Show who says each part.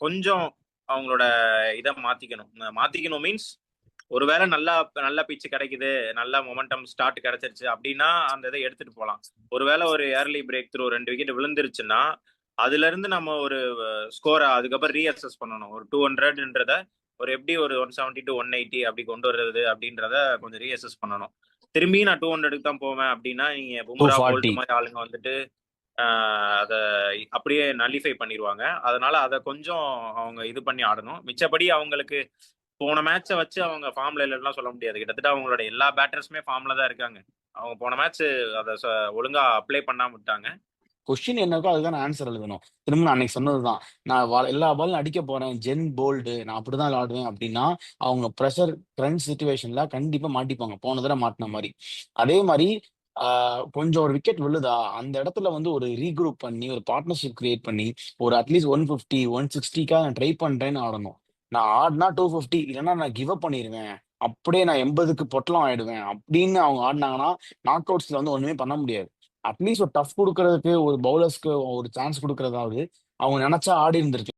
Speaker 1: கொஞ்சம் அவங்களோட இதை மாத்திக்கணும். மாத்திக்கணும் மீன்ஸ் ஒருவேளை நல்லா நல்ல பிச்சு கிடைக்குது, நல்ல மொமெண்டம் ஸ்டார்ட் கிடைச்சிருச்சு அப்படின்னா அந்த இதை எடுத்துட்டு போகலாம். ஒருவேளை ஒரு ஏர்லி பிரேக் த்ரூ 2 விக்கெட் விழுந்துருச்சுன்னா அதுல இருந்து நம்ம ஒரு ஸ்கோரை அதுக்கப்புறம் ரீஅசஸ் பண்ணணும். ஒரு 200ன்றத ஒரு எப்படி ஒரு 170 to 180 அப்படி கொண்டு வர்றது அப்படின்றத கொஞ்சம் ரீஅசஸ் பண்ணணும். திரும்பி நான் 200க்கு தான் போவேன் அப்படின்னா நீங்க பும்ரா போல்ட்
Speaker 2: 240.
Speaker 1: மாதிரி ஆளுங்க வந்துட்டு அதை அப்படியே நல்லிஃபை பண்ணிடுவாங்க. அதனால அதை கொஞ்சம் அவங்க இது பண்ணி ஆடணும். மிச்சப்படி அவங்களுக்கு போன மேட்சை வச்சு அவங்க ஃபார்ம்ல இல்லைன்னா சொல்ல முடியாது. கிட்டத்தட்ட அவங்களோட எல்லா பேட்டர்ஸுமே ஃபார்ம்ல தான் இருக்காங்க. அவங்க போன மேட்ச் அதை ஒழுங்கா அப்ளை பண்ணாம விட்டாங்க.
Speaker 2: கொஸ்டின் என்னக்கோ அதுதான் ஆன்சர் எழுதணும். திரும்ப நான் அன்னைக்கு சொன்னதுதான். நான் எல்லா பாலும் அடிக்க போறேன், ஜென் போல்டு, நான் அப்படிதான் விளையாடுவேன் அப்படின்னா அவங்க ப்ரெஷர் கரண்ட் சுச்சுவேஷன்ல கண்டிப்பா மாட்டிப்பாங்க, போன தடவை மாட்டின மாதிரி. அதே மாதிரி கொஞ்சம் ஒரு விக்கெட் விழுதா அந்த இடத்துல வந்து ஒரு ரீக்ரூப் பண்ணி ஒரு பார்ட்னர்ஷிப் கிரியேட் பண்ணி ஒரு அட்லீஸ்ட் 150 160க்காக நான் ட்ரை பண்றேன்னு ஆடணும். நான் ஆடினா 250, இல்லைன்னா நான் கிவ் அப் பண்ணிடுவேன், அப்படியே நான் 80க்கு பொட்டலம் ஆயிடுவேன் அப்படின்னு அவங்க ஆடினாங்கன்னா நாக் அவுட்ஸ்ல வந்து ஒண்ணுமே பண்ண முடியாது. அட்லீஸ்ட் ஒரு டஃப் கொடுக்கறதுக்கு ஒரு பவுலர்ஸ்க்கு ஒரு சான்ஸ் கொடுக்கறதாவது அவங்க நினைச்சா ஆடி இருந்திருக்கு.